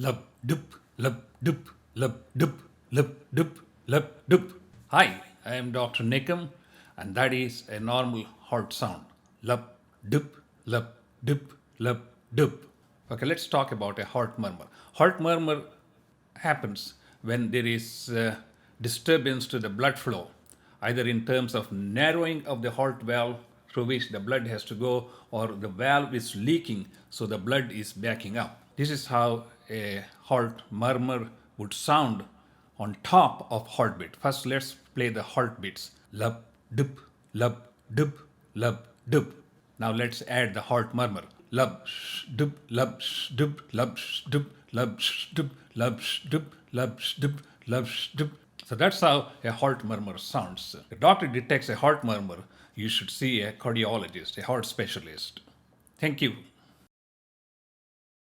lub, dip, lub, dip, lub, dip, lub, dip, lub, dip. Hi, I am Dr. Nikam, and that is a normal heart sound. Lub, dip, lub, dip, lub, dip. Okay, let's talk about a heart murmur. Heart murmur happens when there is disturbance to the blood flow, either in terms of narrowing of the heart valve through which the blood has to go, or the valve is leaking, so the blood is backing up. This is how a heart murmur would sound on top of heartbeat. First, let's play the heartbeats. Lub, dip, lub, dip, lub, dip. Now let's add the heart murmur. Lub, dip, lub, dip, lub, dip, lub, dip, lub, dip, lub, dip, lub, dip. So that's how a heart murmur sounds. If the doctor detects a heart murmur, you should see a cardiologist, a heart specialist. Thank you.